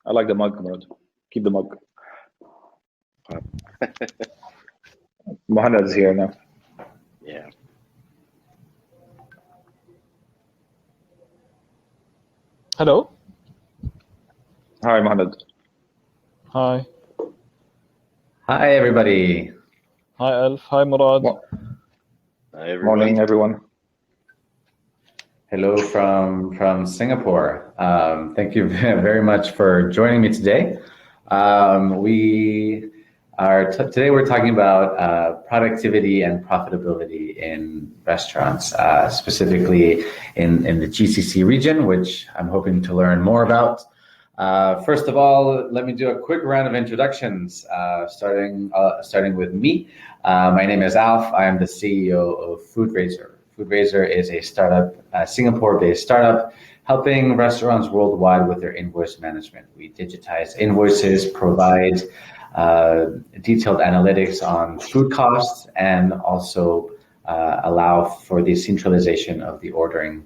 I like the mug, Morad. Keep the mug. Mohannad's here now. Yeah. Hello. Hi, Mohannad. Hi. Hi, everybody. Hi, Alf. Hi, Morad. Hi, everyone. Morning, everyone. Hello from Singapore. Thank you very much for joining me today. Today we're talking about productivity and profitability in restaurants, specifically in the GCC region, which I'm hoping to learn more about. First of all, let me do a quick round of introductions, starting with me. My name is Alf. I am the CEO of Foodrazer. Foodrazer is a startup, Singapore-based startup, helping restaurants worldwide with their invoice management. We digitize invoices, provide detailed analytics on food costs, and also allow for the centralization of the ordering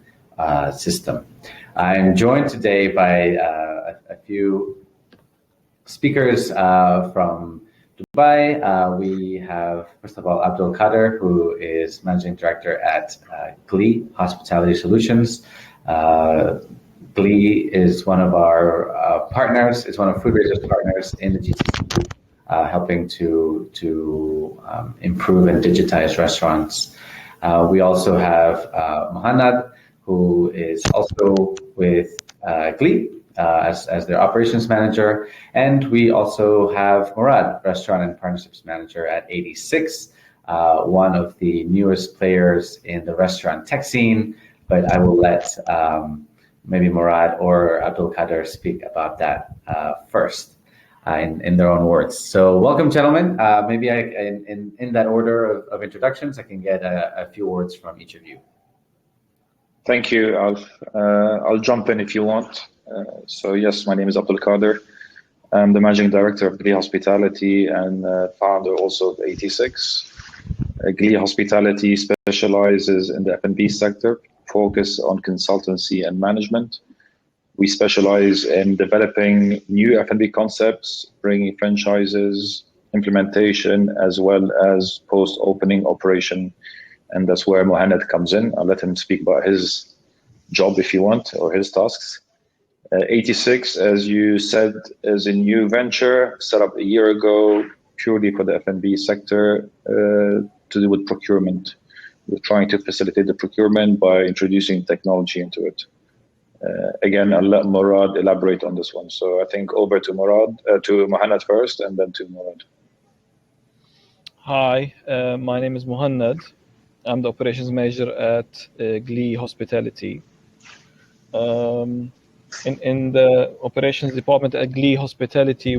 system. I'm joined today by a few speakers from Dubai. We have, first of all, Abdul, who is Managing Director at Glee Hospitality Solutions. Glee is one of our partners, is one of Foodrazer's partners in the GCC, helping to improve and digitize restaurants. We also have Mohannad, who is also with Glee as their operations manager. And we also have Morad, restaurant and partnerships manager at 86, one of the newest players in the restaurant tech scene. But I will let maybe Morad or Abdul speak about that first in their own words. So welcome, gentlemen. Maybe in that order of introductions, I can get a few words from each of you. Thank you, Alf. I'll jump in if you want. So yes, my name is Abdul. I'm the Managing Director of Glee Hospitality and founder also of 86. Glee Hospitality specializes in the F&B sector, focus on consultancy and management. We specialize in developing new F&B concepts, bringing franchises, implementation, as well as post-opening operation. And that's where Mohannad comes in. I'll let him speak about his job if you want, or his tasks. 86, as you said, is a new venture set up a year ago, purely for the F&B sector, to do with procurement. We're trying to facilitate the procurement by introducing technology into it. Again, I'll let Morad elaborate on this one. So I think over to Mohannad first, and then to Morad. Hi, my name is Mohannad. I'm the operations manager at Glee Hospitality. In the operations department at Glee Hospitality,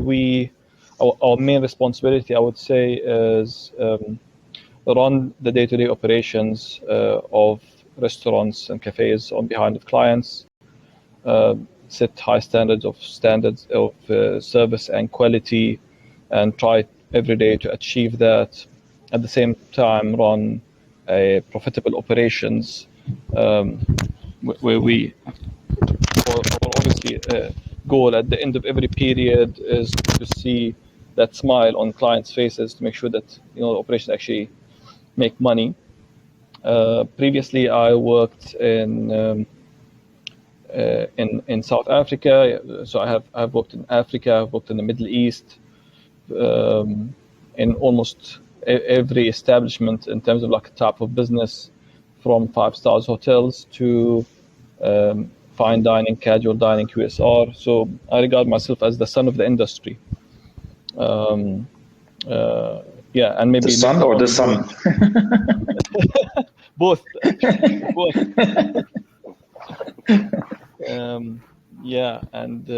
our main responsibility, I would say, is run the day-to-day operations of restaurants and cafes on behalf of clients, set high standards of service and quality, and try every day to achieve that. At the same time, run a profitable operations where we, obviously, goal at the end of every period is to see that smile on clients' faces to make sure that the operations actually make money. Previously, I worked in South Africa, so I've worked in Africa, I've worked in the Middle East, in almost every establishment in terms of like a type of business, from 5-star hotels to fine dining, casual dining, QSR. So I regard myself as the son of the industry. Yeah, and maybe the son or the sun? Both. Yeah, and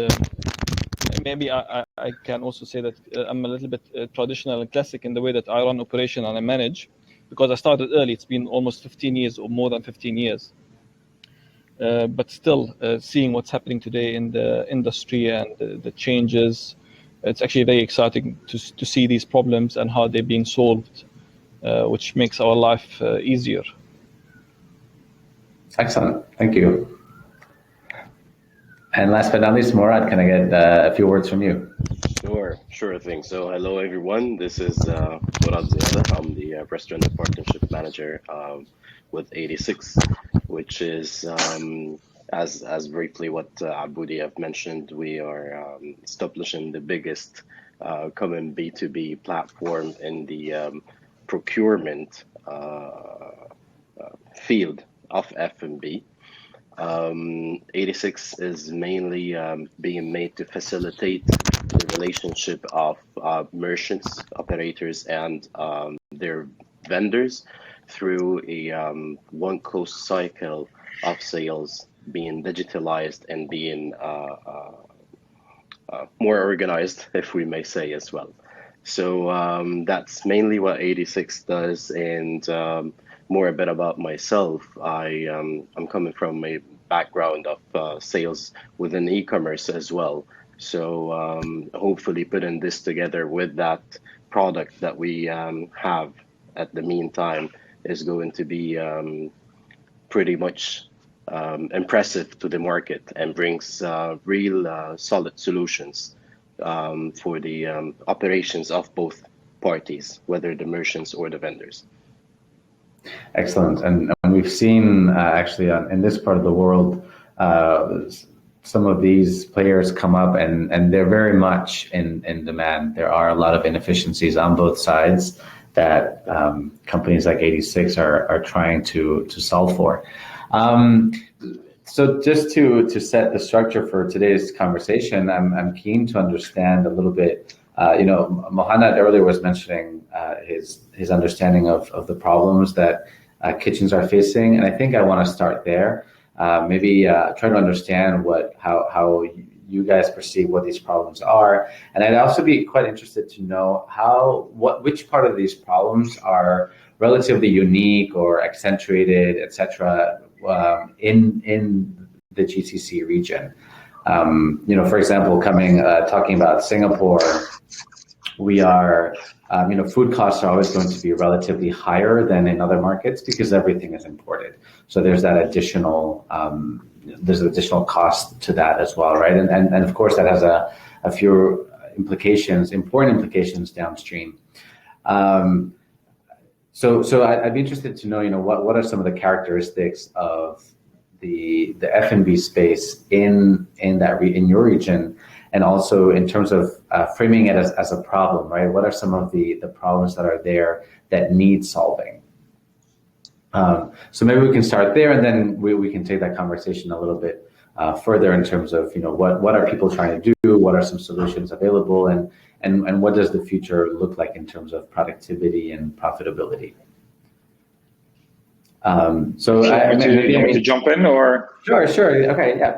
maybe I can also say that I'm a little bit traditional and classic in the way that I run operation and I manage, because I started early. It's been almost 15 years or more than 15 years. But still, seeing what's happening today in the industry and the changes, it's actually very exciting to see these problems and how they're being solved, which makes our life easier. Excellent, thank you. And last but not least, Morad, can I get a few words from you? Sure thing. So hello everyone. This is Morad. I'm the Restaurant and Partnership Manager with 86, which is as briefly what Aboudi have mentioned. We are establishing the biggest common B2B platform in the procurement field of F&B. 86 is mainly being made to facilitate the relationship of merchants, operators, and their vendors through a one close cycle of sales being digitalized and being more organized, if we may say as well. So that's mainly what 86 does, and more a bit about myself. I'm coming from a background of sales within e-commerce as well. So hopefully putting this together with that product that we have at the meantime is going to be pretty much impressive to the market and brings real solid solutions for the operations of both parties, whether the merchants or the vendors. Excellent. And we've seen actually in this part of the world, some of these players come up and they're very much in demand. There are a lot of inefficiencies on both sides that companies like 86 are trying to solve for. So just to set the structure for today's conversation, I'm keen to understand a little bit. Mohannad earlier was mentioning his understanding of the problems that kitchens are facing, and I think I want to start there. Maybe try to understand how you guys perceive what these problems are, and I'd also be quite interested to know which part of these problems are relatively unique or accentuated, etc. In the GCC region. For example, talking about Singapore, we are, food costs are always going to be relatively higher than in other markets because everything is imported. So there's that additional, additional cost to that as well, right? And of course that has a few important implications downstream. So I'd be interested to know, what are some of the characteristics of the F&B space in your region, and also in terms of framing it as a problem, right? What are some of the problems that are there that need solving? So maybe we can start there, and then we can take that conversation a little bit further in terms of what are people trying to do, what are some solutions available, and what does the future look like in terms of productivity and profitability? So you want me to jump in, or? Sure. Okay, yeah.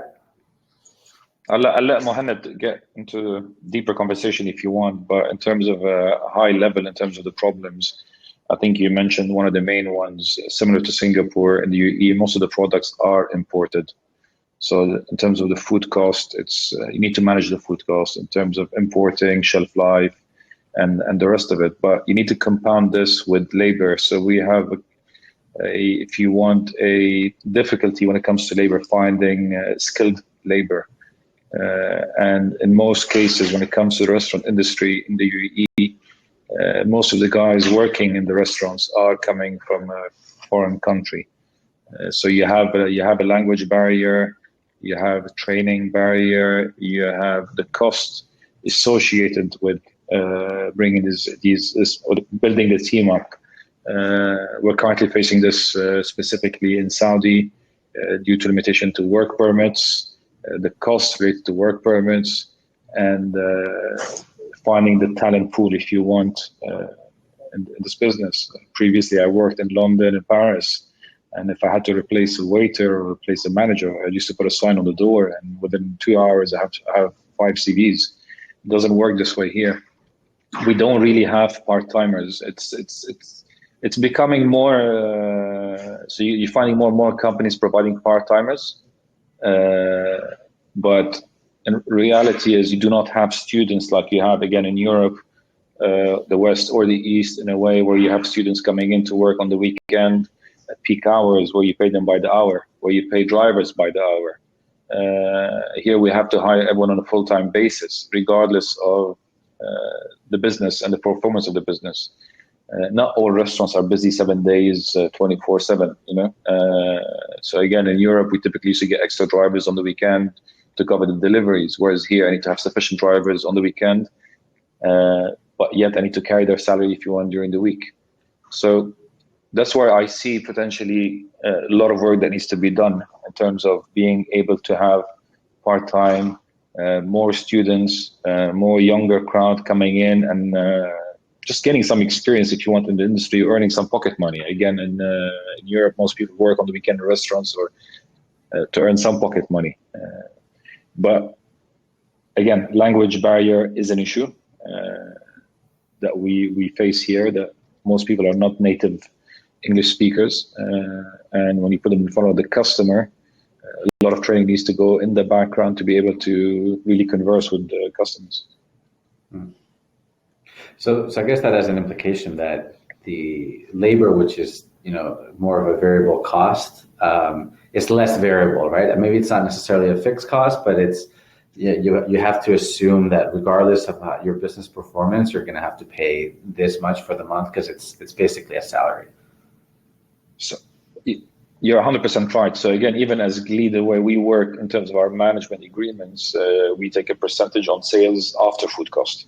I'll let Mohannad get into a deeper conversation if you want, but in terms of a high level, in terms of the problems, I think you mentioned one of the main ones, similar to Singapore and the UAE, most of the products are imported. So in terms of the food cost, you need to manage the food cost in terms of importing, shelf life, and the rest of it. But you need to compound this with labor. So we have, if you want, a difficulty when it comes to labor, finding skilled labor. And in most cases, when it comes to the restaurant industry in the UAE, most of the guys working in the restaurants are coming from a foreign country. So you have a language barrier, you have a training barrier, you have the cost associated with bringing building the team up. We're currently facing this specifically in Saudi due to limitation to work permits, the cost related to work permits, and finding the talent pool, if you want, in this business. Previously, I worked in London and Paris, and if I had to replace a waiter or replace a manager, I used to put a sign on the door, and within 2 hours, I have 5 CVs. It doesn't work this way here. We don't really have part-timers. It's becoming more. So you're finding more and more companies providing part-timers. But in reality is you do not have students like you have again in Europe, the West or the East, in a way where you have students coming in to work on the weekend at peak hours, where you pay them by the hour, where you pay drivers by the hour. Here we have to hire everyone on a full-time basis, regardless of the business and the performance of the business. Not all restaurants are busy 7 days, 24/7. So again, in Europe, we typically used to get extra drivers on the weekend to cover the deliveries, whereas here I need to have sufficient drivers on the weekend, but yet I need to carry their salary if you want during the week. So that's where I see potentially a lot of work that needs to be done in terms of being able to have part-time, more students, more younger crowd coming in, and just getting some experience, if you want, in the industry, earning some pocket money. Again, in Europe, most people work on the weekend in restaurants or to earn some pocket money. But again, language barrier is an issue that we face here, that most people are not native English speakers. And when you put them in front of the customer, a lot of training needs to go in the background to be able to really converse with the customers. So I guess that has an implication that the labor, which is more of a variable cost, is less variable, right? Maybe it's not necessarily a fixed cost, but it's you have to assume that regardless of your business performance, you're going to have to pay this much for the month because it's basically a salary. So you're 100% right. So again, even as Glee, the way we work in terms of our management agreements, we take a percentage on sales after food cost.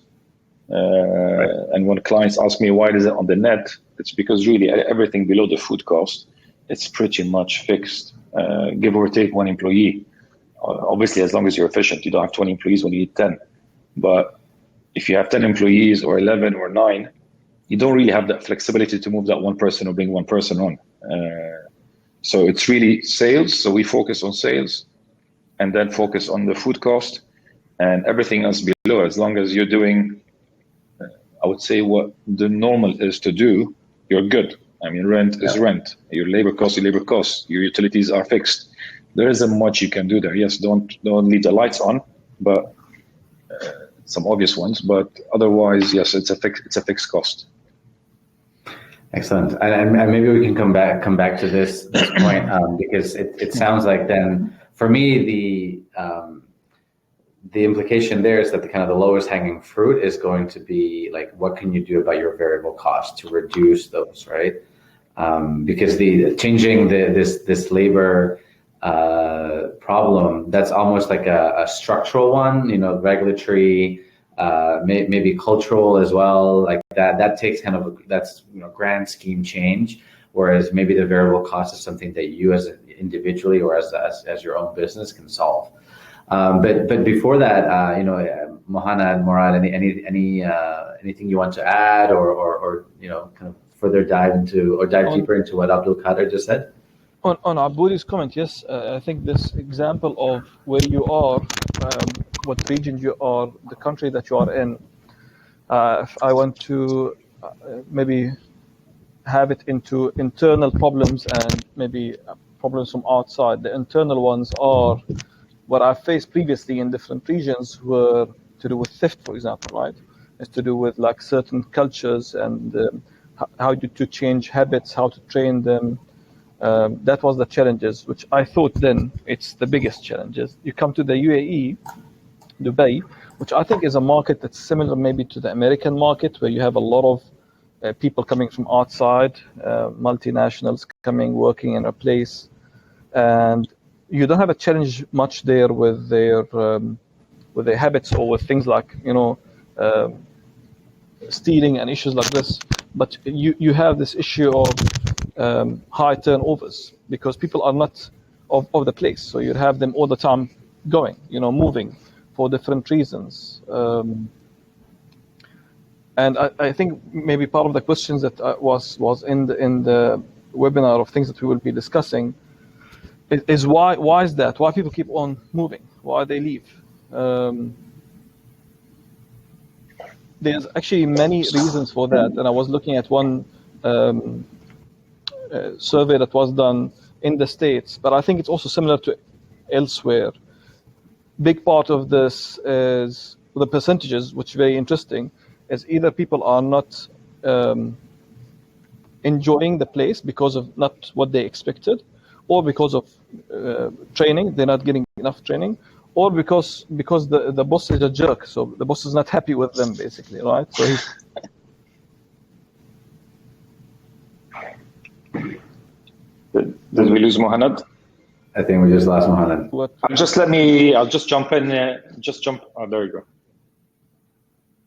And when clients ask me why is it on the net, it's because really everything below the food cost, it's pretty much fixed, give or take 1 employee. Obviously, as long as you're efficient, you don't have 20 employees when you need 10. But if you have 10 employees or 11 or 9, you don't really have that flexibility to move that one person or bring one person on. So it's really sales. So we focus on sales and then focus on the food cost and everything else below. As long as you're doing, I would say, what the normal is to do, you're good. I mean, rent is rent. Your labor costs, your utilities are fixed. There isn't much you can do there. Yes, don't leave the lights on, but some obvious ones. But otherwise, yes, it's a fixed cost. Excellent, and maybe we can come back to this point because it sounds like then for me the implication there is that the lowest hanging fruit is going to be like, what can you do about your variable costs to reduce those, right? Because changing this labor problem, that's almost like a structural one, regulatory, maybe cultural as well. Like that takes that's grand scheme change. Whereas maybe the variable cost is something that you as individually or as your own business can solve. But before that, Mohannad, Morad, anything you want to add or kind of further dive deeper into what Abdul Qadir just said? On Abdul's comment, yes, I think this example of where you are, what region you are, the country that you are in, if I want to maybe have it into internal problems and maybe problems from outside. The internal ones are what I faced previously in different regions were to do with theft, for example, right? It's to do with like certain cultures and how to change habits, how to train them. That was the challenges, which I thought then it's the biggest challenges. You come to the UAE, Dubai, which I think is a market that's similar maybe to the American market, where you have a lot of people coming from outside, multinationals coming, working in a place. And you don't have a challenge much there with their habits or with things like, stealing and issues like this. But you have this issue of high turnovers because people are not of the place. So you have them all the time going, moving for different reasons. And I think maybe part of the questions that was in the webinar of things that we will be discussing is why is that? Why people keep on moving? Why they leave? There's actually many reasons for that, and I was looking at one survey that was done in the States, but I think it's also similar to elsewhere. Big part of this is the percentages, which is very interesting, is either people are not enjoying the place because of not what they expected, or because of training, they're not getting enough training, or because the boss is a jerk, so the boss is not happy with them, basically, right? So he's Did we lose Mohannad? I think we just lost Mohannad. I'll just jump in. Oh, there you go.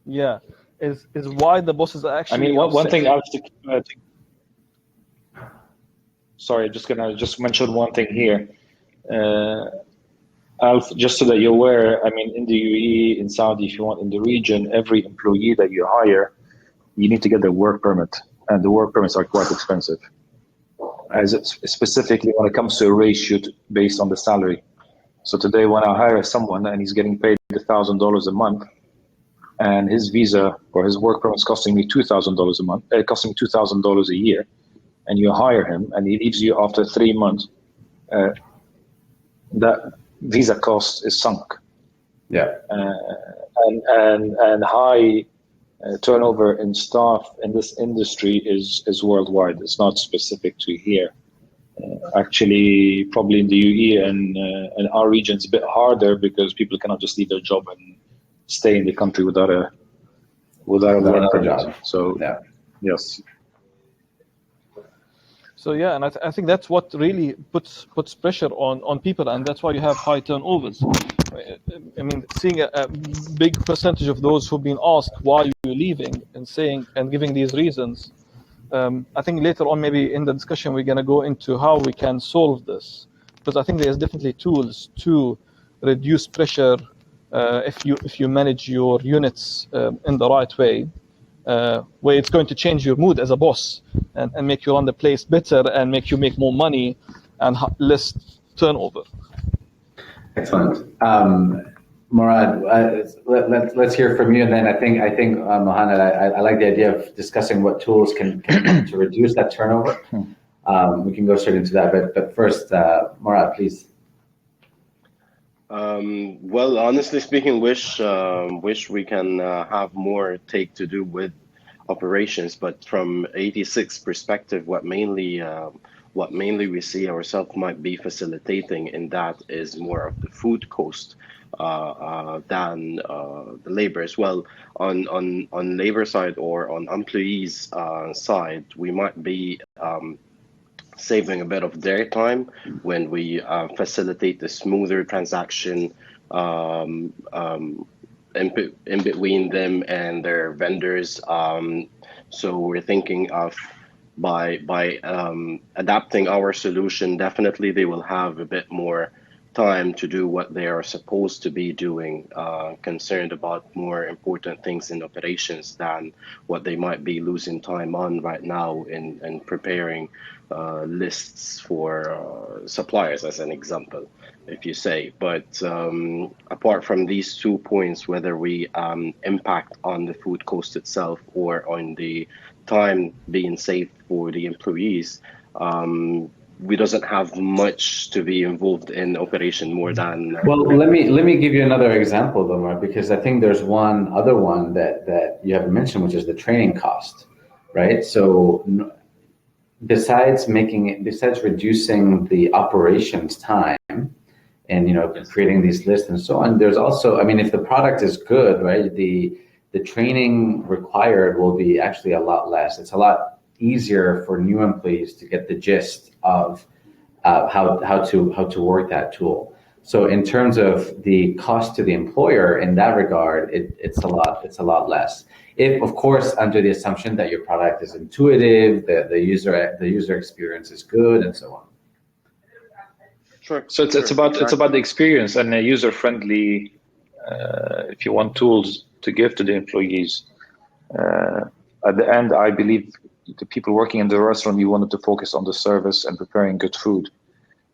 Yeah, is why the bosses are actually. I mean, one thing I have to. Sorry, just mention one thing here. Alf, just so that you're aware, I mean, in the UAE, in Saudi, if you want, in the region, every employee that you hire, you need to get their work permit, and the work permits are quite expensive. As specifically when it comes to a ratio based on the salary. So today, when I hire someone and he's getting paid $1,000 a month, and his visa or his work permit is costing me $2,000 a month, costing me $2,000 a year, and you hire him, and he leaves you after 3 months, that visa cost is sunk. Yeah. And high turnover in staff in this industry is worldwide. It's not specific to here. Actually, probably in the UAE and our region, it's a bit harder because people cannot just leave their job and stay in the country without a work permit. So, yeah. Yes. So yeah, and I think that's what really puts pressure on people, and that's why you have high turnovers. I mean, seeing a big percentage of those who've been asked why you're leaving and giving these reasons. I think later on, maybe in the discussion, we're going to go into how we can solve this, because I think there's definitely tools to reduce pressure if you manage your units in the right way. Where it's going to change your mood as a boss and make you run the place better and make you make more money and less turnover. Excellent. Morad, let's hear from you, and then I think Mohannad, I like the idea of discussing what tools can to reduce that turnover. We can go straight into that, but first, Morad, please. Well, honestly speaking, wish we can have more take to do with operations, but from 86 perspective, what mainly we see ourselves might be facilitating in that is more of the food cost than the labor as well. On labor side or on employees side, we might be saving a bit of their time when we facilitate the smoother transaction in between them and their vendors. So we're thinking of by adapting our solution, definitely they will have a bit more time to do what they are supposed to be doing, concerned about more important things in operations than what they might be losing time on right now in preparing lists for suppliers, as an example, if you say. But apart from these 2 points, whether we impact on the food cost itself or on the time being saved for the employees, we doesn't have much to be involved in operation more than. Well, let me give you another example, though, Mark, because I think there's one other one that you haven't mentioned, which is the training cost, right? So besides reducing the operations time and creating these lists and so on, there's also, I mean, if the product is good, right, the training required will be actually a lot less. It's a lot easier for new employees to get the gist of how to work that tool. So in terms of the cost to the employer in that regard, it's a lot less. If, of course, under the assumption that your product is intuitive, the user experience is good, and so on. Sure. So it's about the experience and a user-friendly, if you want, tools to give to the employees. At the end, I believe the people working in the restaurant, you wanted to focus on the service and preparing good food.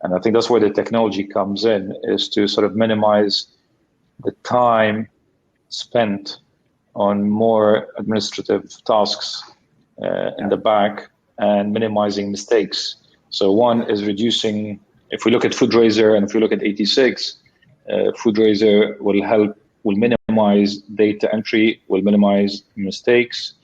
And I think that's where the technology comes in, is to sort of minimize the time spent on more administrative tasks in the back and minimizing mistakes. So one is reducing, if we look at Foodrazer and if we look at 86, Foodrazer will minimize data entry, will minimize mistakes.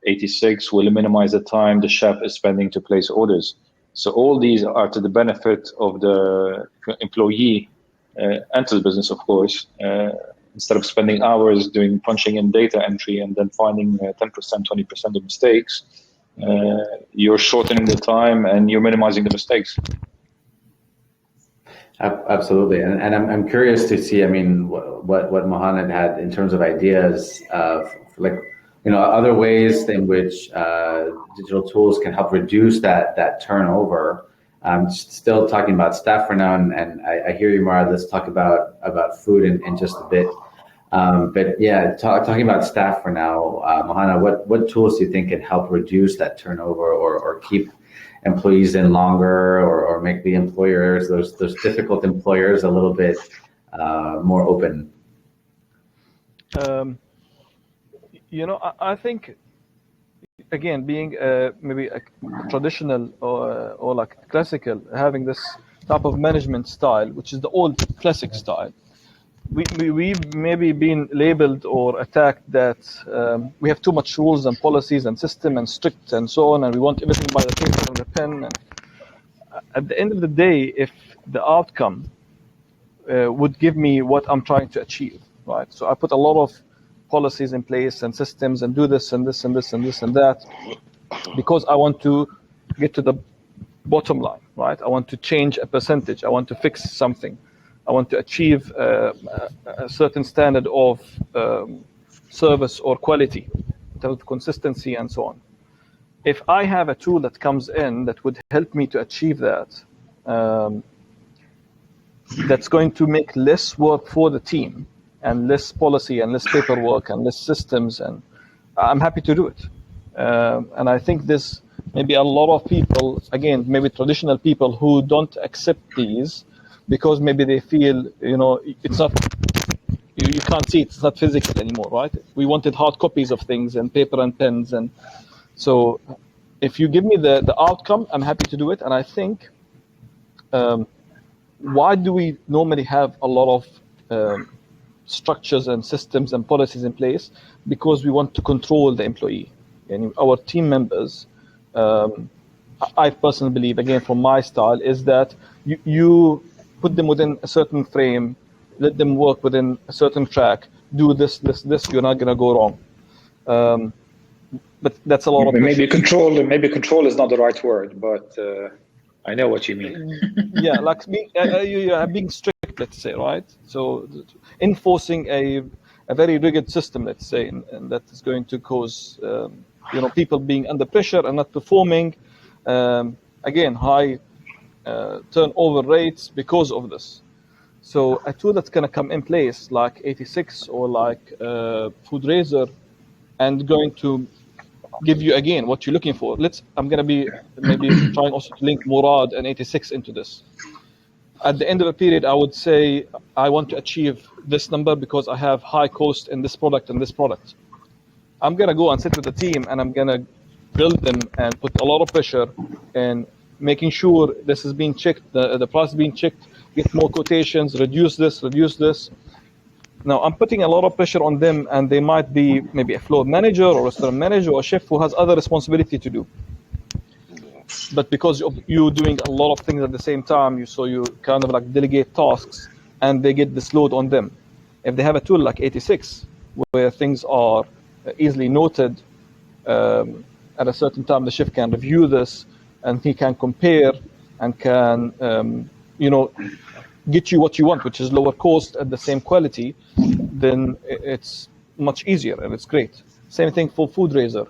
86 will minimize the time the chef is spending to place orders. So all these are to the benefit of the employee and to the business, of course. Instead of spending hours doing punching in data entry and then finding 10%, 20% of mistakes, you're shortening the time and you're minimizing the mistakes. Absolutely, and I'm curious to see. I mean, what Mohannad had in terms of ideas of other ways in which digital tools can help reduce that turnover. Still talking about staff for now, and I hear you, Morad. Let's talk about food in just a bit. But yeah, talking about staff for now, Mohannad, what tools do you think can help reduce that turnover or keep employees in longer or make the employers, those difficult employers, a little bit more open? I think, again, being maybe a traditional or like classical, having this type of management style, which is the old classic style, we've maybe been labeled or attacked that we have too much rules and policies and system and strict and so on, and we want everything by the paper and the pen. And at the end of the day, if the outcome would give me what I'm trying to achieve, right? So I put a lot of policies in place and systems and do this and this and this and this and that because I want to get to the bottom line, right? I want to change a percentage. I want to fix something. I want to achieve a certain standard of service or quality in terms of consistency and so on. If I have a tool that comes in that would help me to achieve that, that's going to make less work for the team and less policy and less paperwork and less systems, and I'm happy to do it. And I think this maybe a lot of people, again, maybe traditional people who don't accept these because maybe they feel, it's not, you can't see it, it's not physical anymore, right? We wanted hard copies of things and paper and pens. And so if you give me the outcome, I'm happy to do it. And I think, why do we normally have a lot of structures and systems and policies in place? Because we want to control the employee and our team members. I personally believe, again, from my style, is that you put them within a certain frame, let them work within a certain track, do this, you're not going to go wrong. But that's a lot of maybe control is not the right word, but I know what you mean. Yeah, like being strict, let's say, right? So enforcing a very rigid system, let's say, and that is going to cause people being under pressure and not performing. Again, high turnover rates because of this. So a tool that's going to come in place like 86 or like Foodrazer and going to give you, again, what you're looking for. I'm going to be maybe trying also to link Morad and 86 into this. At the end of a period, I would say I want to achieve this number because I have high cost in this product and this product. I'm going to go and sit with the team and I'm going to build them and put a lot of pressure in making sure this is being checked, the price is being checked, get more quotations, reduce this. Now, I'm putting a lot of pressure on them, and they might be maybe a floor manager or a restaurant manager or a chef who has other responsibility to do. But because you're doing a lot of things at the same time, so you kind of like delegate tasks, and they get this load on them. If they have a tool like 86, where things are easily noted, at a certain time the chef can review this, and he can compare and can, get you what you want, which is lower cost at the same quality, then it's much easier and it's great. Same thing for Foodrazer.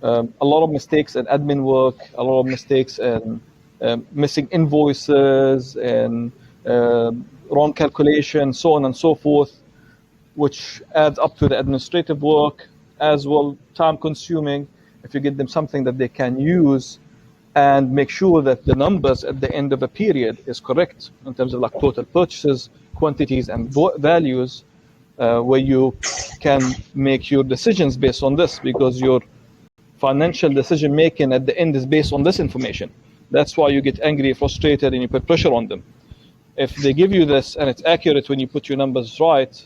A lot of mistakes in admin work, a lot of mistakes in missing invoices and wrong calculation, so on and so forth, which adds up to the administrative work as well, time consuming. If you get them something that they can use and make sure that the numbers at the end of a period is correct in terms of like total purchases, quantities, and values, where you can make your decisions based on this, because your financial decision making at the end is based on this information. That's why you get angry, frustrated, and you put pressure on them. If they give you this and it's accurate when you put your numbers right,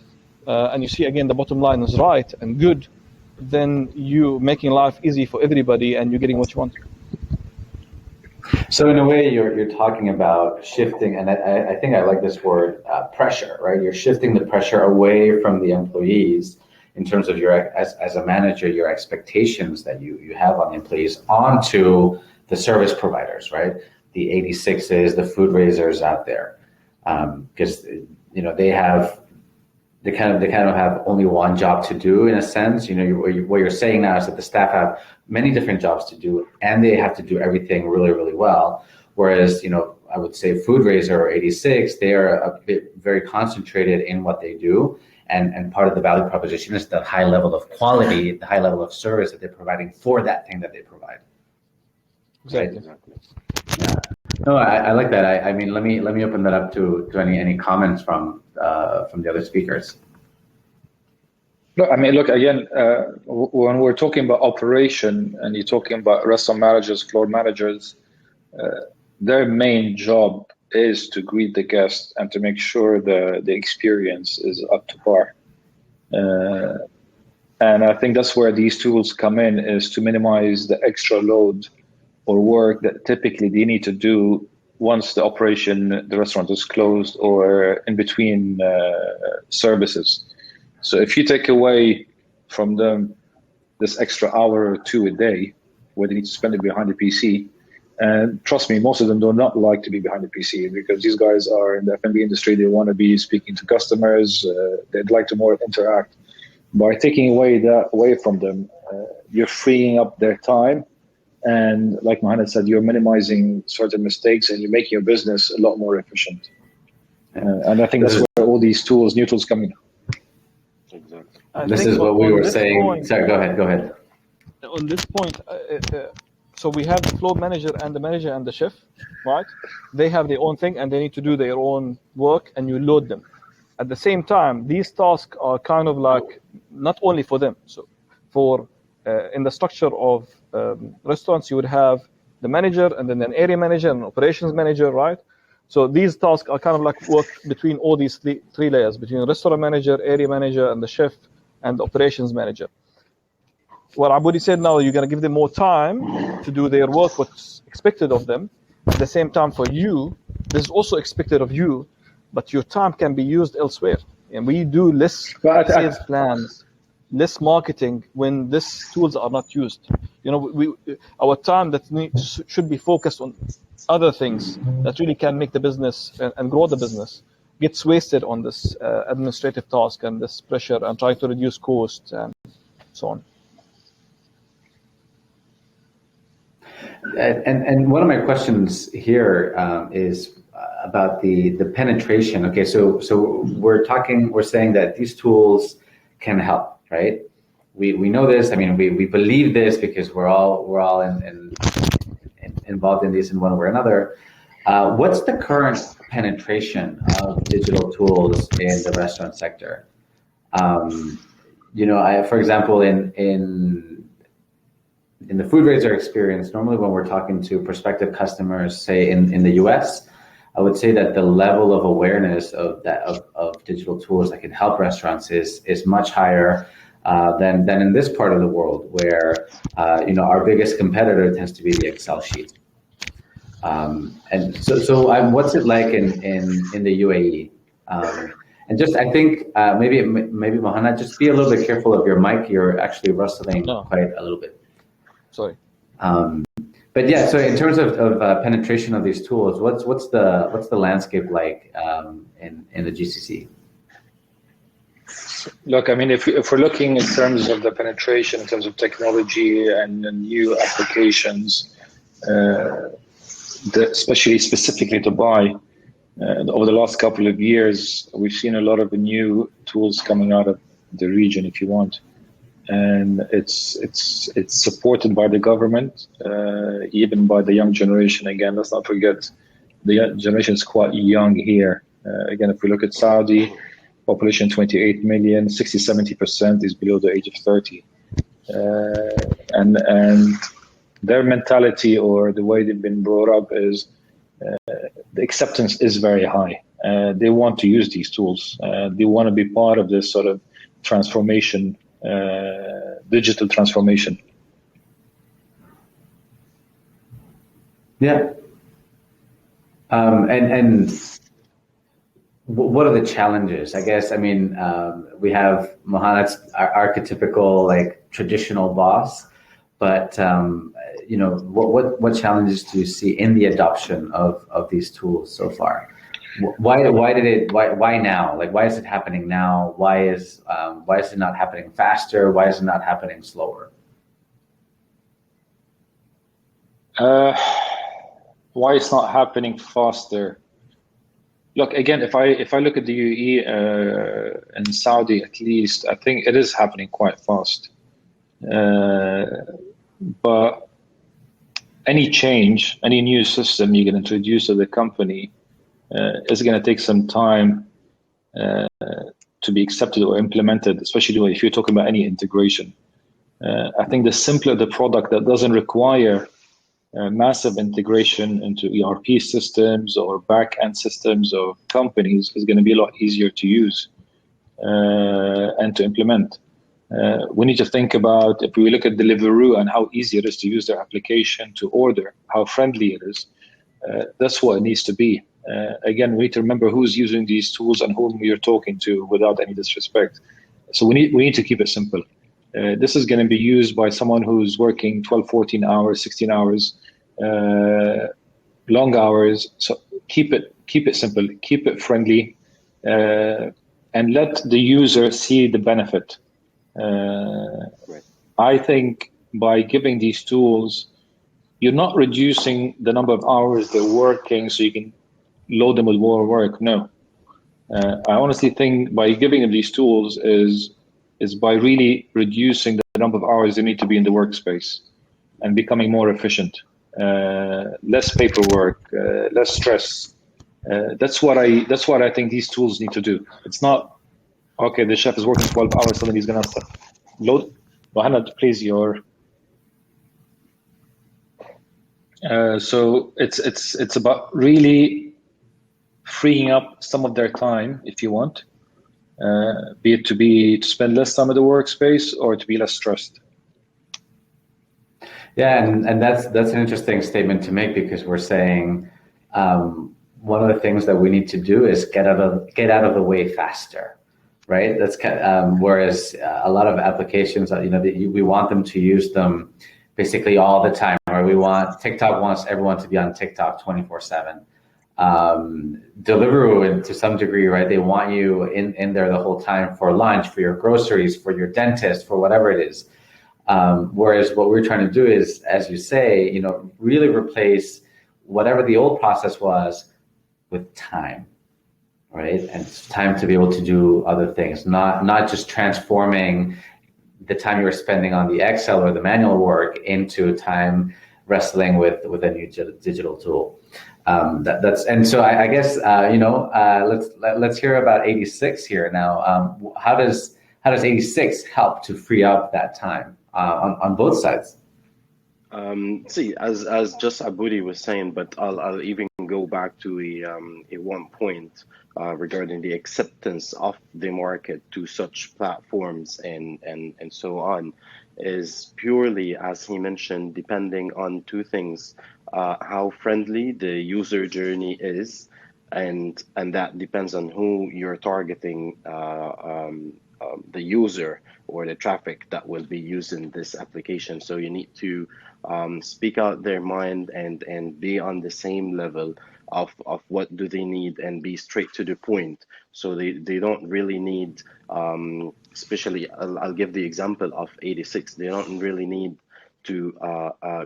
and you see again the bottom line is right and good, then you making life easy for everybody and you're getting what you want. So in a way, you're talking about shifting, and I think I like this word, pressure, right? You're shifting the pressure away from the employees in terms of your, as a manager, your expectations that you have on the employees onto the service providers, right? The 86s, the Foodrazers out there, because they kind of have only one job to do in a sense. What you're saying now is that the staff have many different jobs to do, and they have to do everything really, really well. Whereas, I would say Foodrazer or 86, they are a bit very concentrated in what they do. And part of the value proposition is the high level of quality, the high level of service that they're providing for that thing that they provide. Exactly. Right? Yeah. No, I like that. I mean, let me open that up to any comments from the other speakers. Look, again, when we're talking about operation and you're talking about restaurant managers, floor managers, their main job is to greet the guest and to make sure the experience is up to par. And I think that's where these tools come in, is to minimize the extra load or work that typically they need to do once the restaurant is closed or in between services. So if you take away from them this extra hour or two a day, where they need to spend it behind the PC, and trust me, most of them do not like to be behind the PC, because these guys are in the F&B industry. They want to be speaking to customers. They'd like to more interact. By taking away from them, you're freeing up their time. And like Mohannad said, you're minimizing certain mistakes and you're making your business a lot more efficient. And I think that's where all these new tools come in. Exactly. This is what we were saying. Sorry, go ahead. On this point, so we have the floor manager and the manager and the chef, right? They have their own thing and they need to do their own work, and you load them. At the same time, these tasks are kind of like not only for them. So for in the structure of restaurants, you would have the manager and then an area manager and an operations manager, right? So these tasks are kind of like work between all these three layers, between the restaurant manager, area manager, and the chef and the operations manager. What Abudi said, now you're going to give them more time to do their work, what's expected of them. At the same time, for you, this is also expected of you, but your time can be used elsewhere. And we do less sales plans, less marketing when these tools are not used. Our time should be focused on other things that really can make the business and grow the business gets wasted on this administrative task and this pressure and trying to reduce costs and so on. And one of my questions here is about the penetration. Okay, so we're saying that these tools can help, right? We know this. I mean, we believe this because we're all involved in these in one way or another. What's the current penetration of digital tools in the restaurant sector? For example, in the Foodrazer experience, normally when we're talking to prospective customers, say in the US, I would say that the level of awareness of digital tools that can help restaurants is much higher than in this part of the world, where our biggest competitor tends to be the Excel sheet. And so what's it like in the UAE? And just, I think maybe Mohannad, just be a little bit careful of your mic. You're actually rustling quite a little bit. Sorry. But yeah, so in terms of penetration of these tools, what's the landscape like in the GCC? Look, I mean, if we're looking in terms of the penetration, in terms of technology and new applications, especially specifically Dubai, over the last couple of years, we've seen a lot of new tools coming out of the region, if you want. And it's supported by the government, even by the young generation. Again, let's not forget, the young generation is quite young here. Again, if we look at Saudi, population 28 million, 60-70% is below the age of 30. And their mentality or the way they've been brought up is the acceptance is very high. They want to use these tools. They want to be part of this sort of transformation, digital transformation. Yeah, And what are the challenges? I guess, I mean, we have Mohannad's archetypical, like, traditional boss, but, what challenges do you see in the adoption of these tools so far? Why now? Like, why is it happening now? Why is it not happening faster? Why is it not happening slower? Why it's not happening faster? Look, again, if I look at the UAE and Saudi, at least, I think it is happening quite fast. But any change, any new system you can introduce to the company is going to take some time to be accepted or implemented, especially if you're talking about any integration. I think the simpler the product that doesn't require massive integration into ERP systems or back-end systems of companies is going to be a lot easier to use and to implement. We need to think about, if we look at Deliveroo and how easy it is to use their application to order, how friendly it is, that's what it needs to be. Again, we need to remember who's using these tools and whom you're talking to without any disrespect. So we need to keep it simple. This is going to be used by someone who's working 12, 14 hours, 16 hours, long hours. So keep it simple, keep it friendly, and let the user see the benefit. Right. I think by giving these tools, you're not reducing the number of hours they're working so you can load them with more work. No. I honestly think by giving them these tools is by really reducing the number of hours they need to be in the workspace and becoming more efficient. Less paperwork, less stress. That's what I think these tools need to do. It's not, okay, the chef is working 12 hours, suddenly he's going to load. Mohannad, please, so it's about really freeing up some of their time, if you want, be it to spend less time at the workspace or to be less stressed. Yeah, and that's an interesting statement to make, because we're saying one of the things that we need to do is get out of the way faster, right? That's whereas a lot of applications, we want them to use them basically all the time, or TikTok wants everyone to be on TikTok 24/7. Deliveroo, to some degree, right? They want you in there the whole time for lunch, for your groceries, for your dentist, for whatever it is. Whereas what we're trying to do is, as you say, really replace whatever the old process was with time, right? And it's time to be able to do other things, not just transforming the time you're spending on the Excel or the manual work into time wrestling with a new digital tool. And so I guess let's hear about 86 here now. How does 86 help to free up that time on both sides? See, as just Abudi was saying, but I'll even go back to a one point regarding the acceptance of the market to such platforms and so on, is purely, as he mentioned, depending on two things: how friendly the user journey is, and that depends on who you're targeting, the user or the traffic that will be using this application. So you need to speak out their mind and be on the same level of what do they need, and be straight to the point. So they don't really need, especially I'll give the example of 86. They don't really need to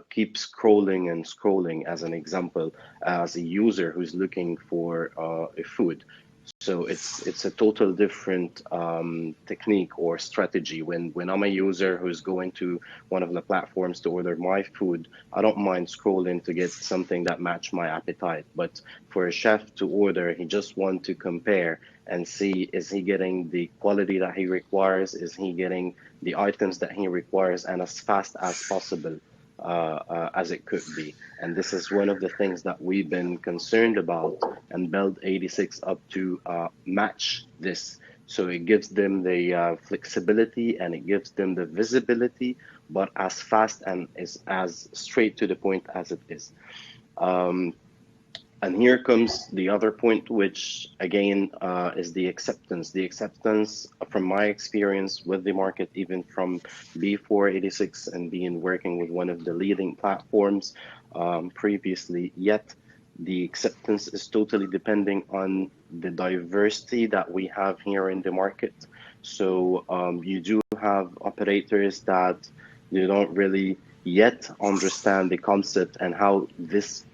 keep scrolling and scrolling, as an example, as a user who's looking for a food. So it's a total different technique or strategy. When I'm a user who's going to one of the platforms to order my food, I don't mind scrolling to get something that match my appetite. But for a chef to order, he just want to compare and see, is he getting the quality that he requires? Is he getting the items that he requires, and as fast as possible as it could be? And this is one of the things that we've been concerned about, and build 86 up to match this. So it gives them the flexibility, and it gives them the visibility, but as fast and is as straight to the point as it is. And here comes the other point, which again is the acceptance. The acceptance, from my experience with the market, even from before 86 and being working with one of the leading platforms previously, yet the acceptance is totally depending on the diversity that we have here in the market. So you do have operators that you don't really yet understand the concept and how this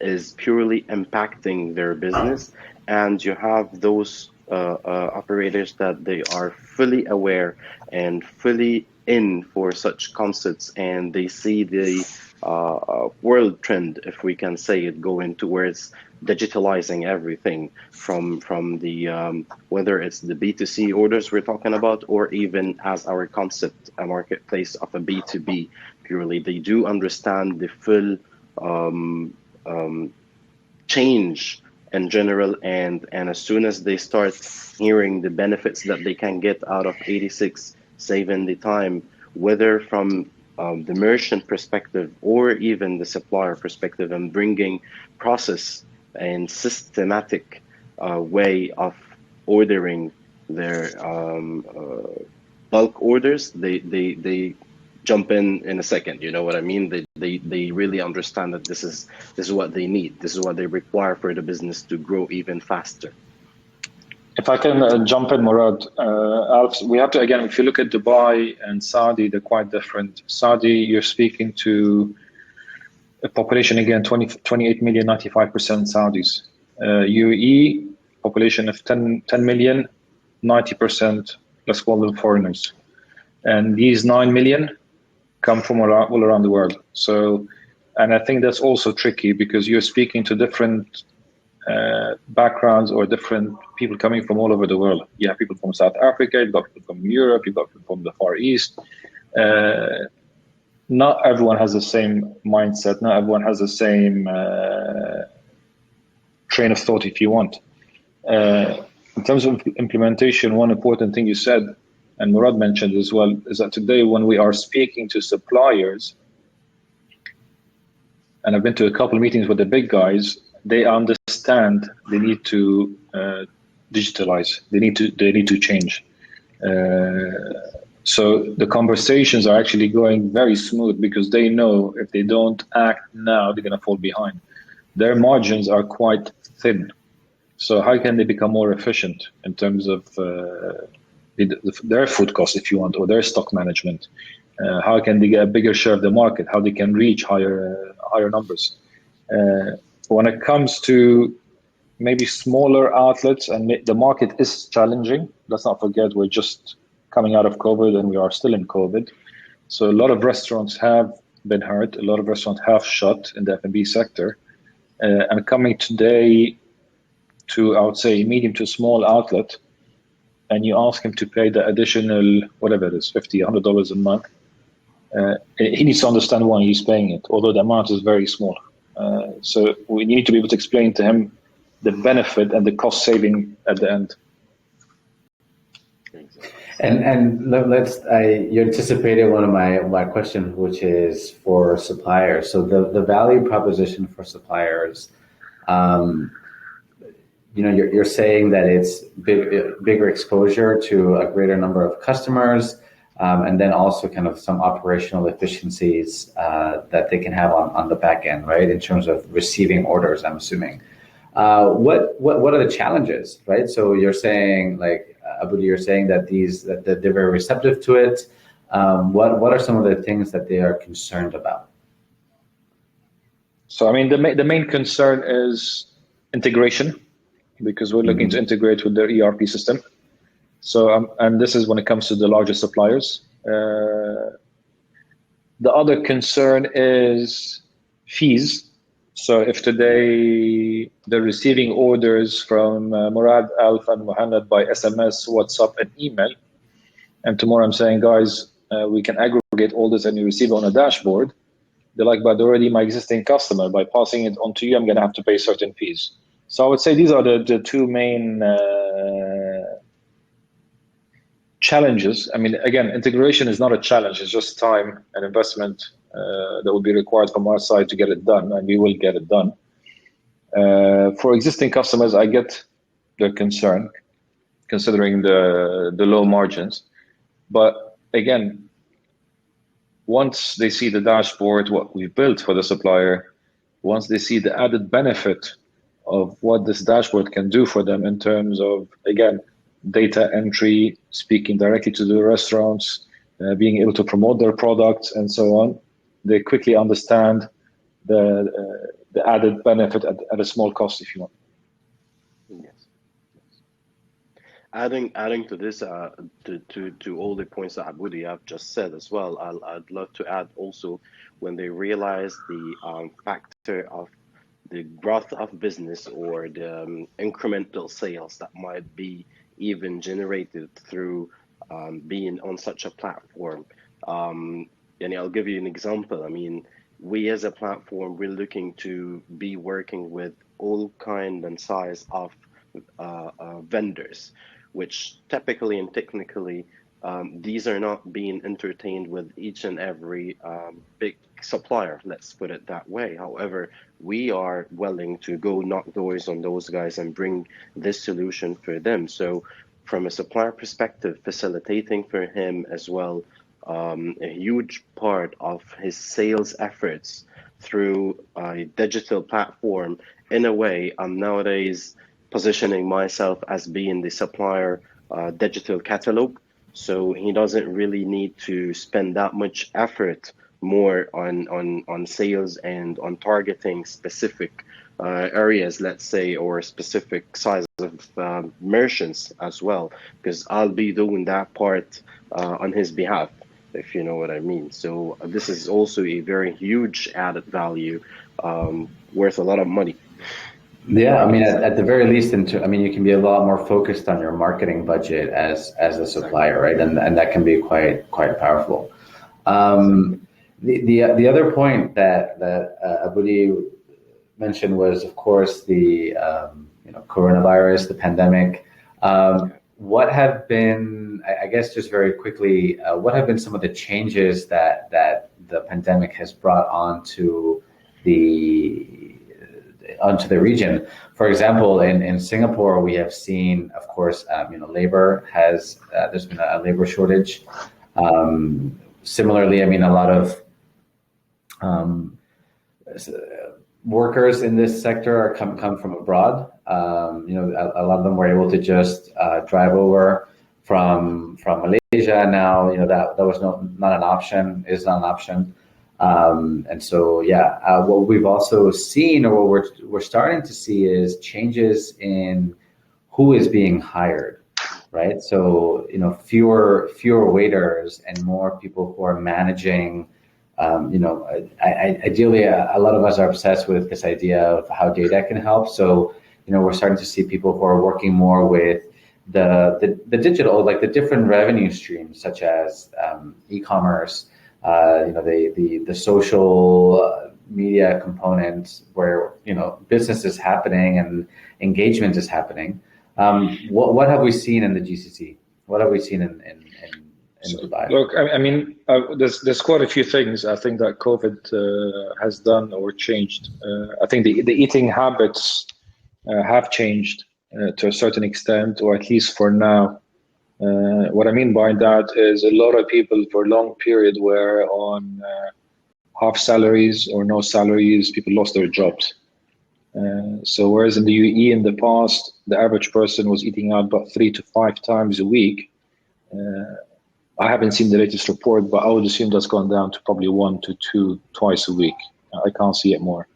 is purely impacting their business, and you have those operators that they are fully aware and fully in for such concepts, and they see the world trend, if we can say it, going towards digitalizing everything from the whether it's the B2C orders we're talking about, or even as our concept, a marketplace of a B2B purely. They do understand the full change in general, and as soon as they start hearing the benefits that they can get out of 86, saving the time, whether from the merchant perspective or even the supplier perspective, and bringing process and systematic way of ordering their bulk orders, they jump in a second. You know what I mean? They really understand that this is what they need. This is what they require for the business to grow even faster. If I can jump in, Morad, Alf, we have to, again, if you look at Dubai and Saudi, they're quite different. Saudi, you're speaking to a population, again, 28 million, 95% Saudis. UAE, population of 10 million, 90%, let's call them foreigners. And these 9 million come from all around the world. So, and I think that's also tricky because you're speaking to different backgrounds or different people coming from all over the world. You have people from South Africa, you've got people from Europe, you've got people from the Far East. Not everyone has the same mindset. Not everyone has the same train of thought, if you want. In terms of implementation, one important thing you said, and Morad mentioned as well, is that today when we are speaking to suppliers, and I've been to a couple of meetings with the big guys, they understand they need to digitalize. They need to change. So the conversations are actually going very smooth because they know if they don't act now, they're going to fall behind. Their margins are quite thin. So how can they become more efficient in terms of their food costs, if you want, or their stock management? How can they get a bigger share of the market? How they can reach higher numbers? When it comes to maybe smaller outlets, and the market is challenging. Let's not forget we're just coming out of COVID and we are still in COVID. So a lot of restaurants have been hurt. A lot of restaurants have shut in the F&B sector. And coming today to, I would say, medium to small outlet, and you ask him to pay the additional, whatever it is, $50, $100 a month, he needs to understand why he's paying it, although the amount is very small. So we need to be able to explain to him the benefit and the cost saving at the end. And you anticipated one of my questions, which is for suppliers. So the value proposition for suppliers, you're saying that it's bigger exposure to a greater number of customers, and then also kind of some operational efficiencies that they can have on the back end, right? In terms of receiving orders, I'm assuming. What are the challenges, right? So you're saying, like, Abdul, you're saying that that they're very receptive to it. What are some of the things that they are concerned about? So, I mean, the main concern is integration, because we're looking to integrate with their ERP system. So, and this is when it comes to the larger suppliers. The other concern is fees. So if today they're receiving orders from Morad, Alf, and Mohannad by SMS, WhatsApp, and email, and tomorrow I'm saying, guys, we can aggregate all this and you receive it on a dashboard, they're like, but they're already my existing customer. By passing it on to you, I'm going to have to pay certain fees. So I would say these are the two main challenges. I mean, again, integration is not a challenge. It's just time and investment that will be required from our side to get it done, and we will get it done. For existing customers, I get their concern, considering the low margins. But again, once they see the dashboard, what we built for the supplier, once they see the added benefit of what this dashboard can do for them in terms of, again, data entry, speaking directly to the restaurants, being able to promote their products and so on, they quickly understand the added benefit at a small cost, if you want. Yes. Adding to this, to all the points that Abdul have just said as well, I'd love to add also, when they realize the factor of the growth of business or the incremental sales that might be even generated through being on such a platform. And I'll give you an example. I mean, we as a platform, we're looking to be working with all kind and size of vendors, which typically and technically, these are not being entertained with each and every big supplier, let's put it that way. However, we are willing to go knock doors on those guys and bring this solution for them. So from a supplier perspective, facilitating for him as well, a huge part of his sales efforts through a digital platform. In a way, I'm nowadays positioning myself as being the supplier digital catalog. So he doesn't really need to spend that much effort more on sales and on targeting specific areas, let's say, or specific size of merchants as well, because I'll be doing that part on his behalf, if you know what I mean. So this is also a very huge added value, worth a lot of money. Yeah, I mean, at the very least, I mean, you can be a lot more focused on your marketing budget as a supplier, right? And that can be quite powerful. The other point that Abdul mentioned was, of course, the coronavirus, the pandemic. What have been, I guess, just very quickly, what have been some of the changes that the pandemic has brought onto the region? For example, in Singapore, we have seen, of course, labor has, there's been a labor shortage. Similarly, I mean, a lot of workers in this sector are come from abroad. A lot of them were able to just drive over from Malaysia. Now, that was not an option, is not an option. And so, what we've also seen, or what we're starting to see, is changes in who is being hired, right? So, fewer waiters and more people who are managing. Ideally, a lot of us are obsessed with this idea of how data can help. So, we're starting to see people who are working more with the digital, like the different revenue streams, such as e-commerce, the social media components where, business is happening and engagement is happening. What have we seen in the GCC? What have we seen in Dubai? Look, I mean, there's quite a few things I think that COVID has done or changed. I think the eating habits have changed to a certain extent, or at least for now. What I mean by that is a lot of people for a long period were on half salaries or no salaries. People lost their jobs. So whereas in the UAE in the past, the average person was eating out about 3 to 5 times a week. I haven't seen the latest report, but I would assume that's gone down to probably 1 to 2 twice a week. I can't see it more.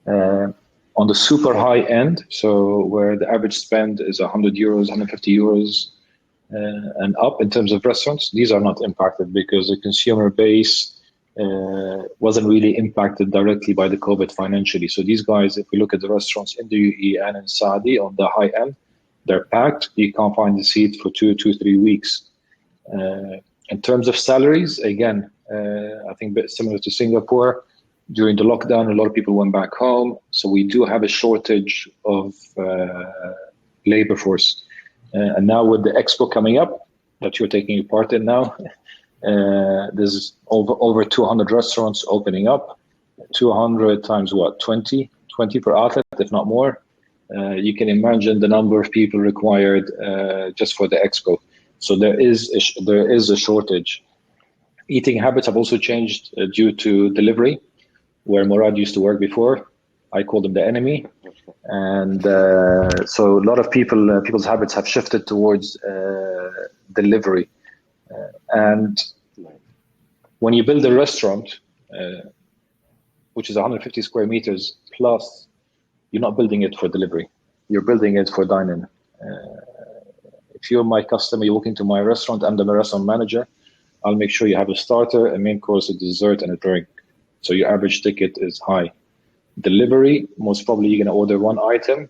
On the super high end, so where the average spend is 100 euros, 150 euros and up in terms of restaurants, these are not impacted because the consumer base wasn't really impacted directly by the COVID financially. So these guys, if we look at the restaurants in the UAE and in Saudi on the high end, they're packed. You can't find a seat for 2-3 weeks. In terms of salaries, again, I think a bit similar to Singapore, during the lockdown, a lot of people went back home. So we do have a shortage of labor force. And now with the expo coming up, that you're taking part in now, there's over 200 restaurants opening up. 200 times what? 20 20 per outlet, if not more. You can imagine the number of people required just for the expo. So there is a shortage. Eating habits have also changed due to delivery, where Morad used to work before. I call them the enemy. And so a lot of people's habits have shifted towards delivery. And when you build a restaurant, which is 150 square meters plus, you're not building it for delivery. You're building it for dine-in. If you're my customer, you walk into my restaurant, I'm the restaurant manager, I'll make sure you have a starter, a main course, a dessert, and a drink. So your average ticket is high. Delivery, most probably you're going to order one item.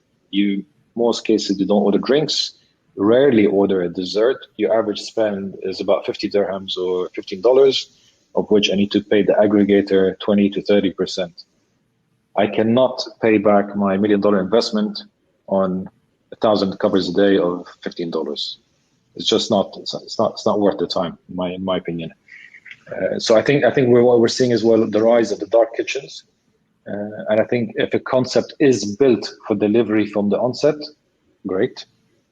Most cases, you don't order drinks, rarely order a dessert. Your average spend is about 50 dirhams or $15, of which I need to pay the aggregator 20 to 30%. I cannot pay back my $1 million investment on 1,000 covers a day of $15. It's just not. It's not worth the time, in my opinion. So I think what we're seeing as well the rise of the dark kitchens, and I think if a concept is built for delivery from the onset, great.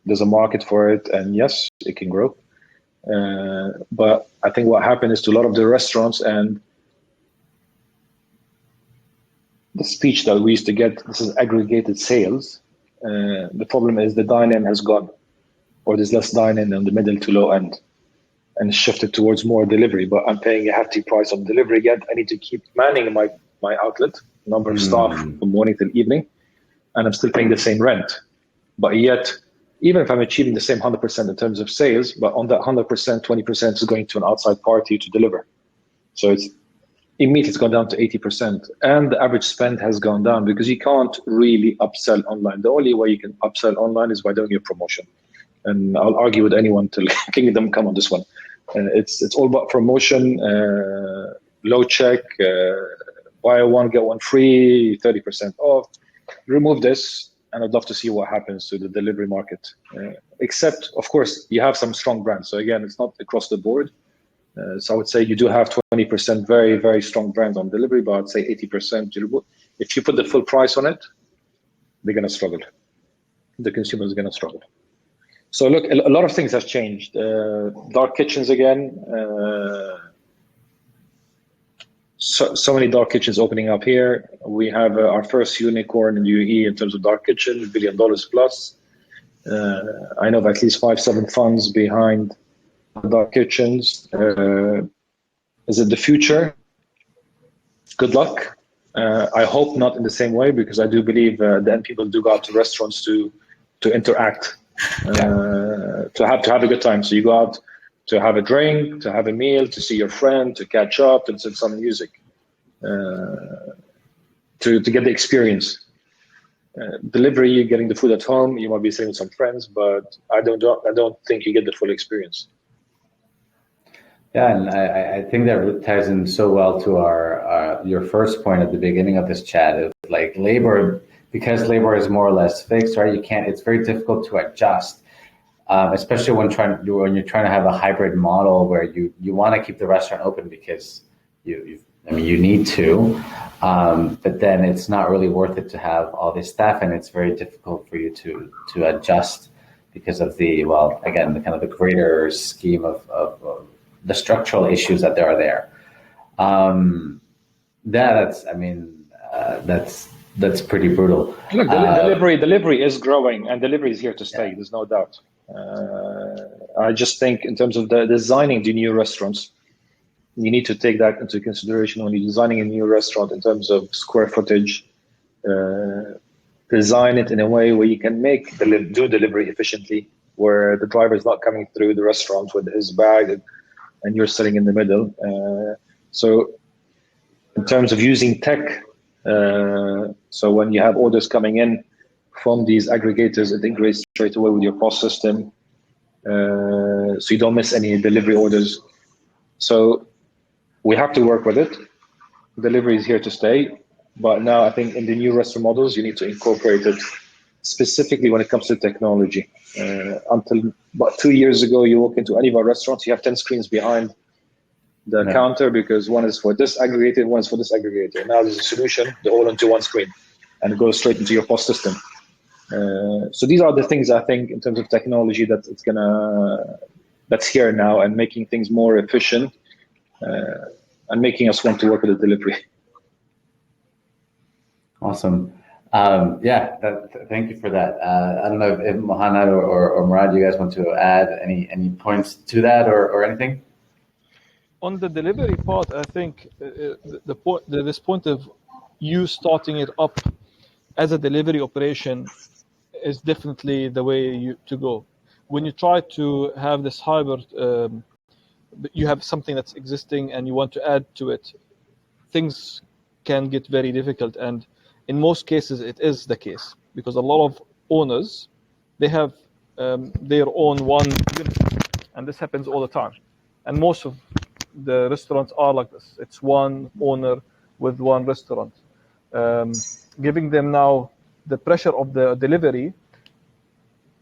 There's a market for it, and yes, it can grow. But I think what happened is to a lot of the restaurants and the speech that we used to get, this is aggregated sales. The problem is the dine-in has gone, or there's less dine-in on the middle to low end, and shifted towards more delivery. But I'm paying a hefty price on delivery, yet I need to keep manning my outlet, number of staff from morning till evening, and I'm still paying the same rent. But yet, even if I'm achieving the same 100% in terms of sales, but on that 100%, 20% is going to an outside party to deliver. So it's immediately gone down to 80%, and the average spend has gone down because you can't really upsell online. The only way you can upsell online is by doing your promotion. And I'll argue with anyone till Kingdom come on this one. It's all about promotion, low check, buy one, get one free, 30% off. Remove this, and I'd love to see what happens to the delivery market. Except, of course, you have some strong brands. So again, it's not across the board. So I would say you do have 20% very, very strong brands on delivery, but I'd say 80%. If you put the full price on it, they're going to struggle. The consumer is going to struggle. So look, a lot of things have changed. Dark kitchens again. So many dark kitchens opening up here. We have our first unicorn in UAE in terms of dark kitchen, $1 billion plus. I know of at least 5-7 funds behind dark kitchens. Is it the future? Good luck. I hope not in the same way, because I do believe then people do go out to restaurants to interact, to have a good time. So you go out to have a drink, to have a meal, to see your friend, to catch up, and some music, to get the experience. Delivery, you're getting the food at home. You might be sitting with some friends, but I don't think you get the full experience. Yeah, and I think that ties in so well to our your first point at the beginning of this chat of like labor, because labor is more or less fixed, right? It's very difficult to adjust, especially when you're trying to have a hybrid model where you want to keep the restaurant open because you need to, but then it's not really worth it to have all this staff, and it's very difficult for you to adjust because of the kind of the greater scheme of the structural issues that there are there. That's pretty brutal. Look, delivery is growing, and delivery is here to stay. There's no doubt. I just think in terms of the designing the new restaurants, you need to take that into consideration when you're designing a new restaurant in terms of square footage. Design it in a way where you can do delivery efficiently, where the driver is not coming through the restaurant with his bag and you're sitting in the middle. So in terms of using tech, so when you have orders coming in from these aggregators, it integrates straight away with your POS system, so you don't miss any delivery orders. So we have to work with it. Delivery is here to stay, but now I think in the new restaurant models, you need to incorporate it specifically when it comes to technology. Until about 2 years ago, you walk into any of our restaurants, you have 10 screens behind the counter because one is for this aggregator, one is for this aggregator. Now there's a solution, they're all onto one screen. and go straight into your POS system. So these are the things I think in terms of technology that's here now and making things more efficient and making us want to work with the delivery. Awesome. Thank you for that. I don't know if Mohannad or Morad, you guys want to add any points to that or anything? On the delivery part, I think this point of you starting it up as a delivery operation is definitely the way to go. When you try to have this hybrid, you have something that's existing and you want to add to it, things can get very difficult. And in most cases, it is the case because a lot of owners, they have their own one unit, and this happens all the time. And most of the restaurants are like this. It's one owner with one restaurant. Giving them now the pressure of the delivery,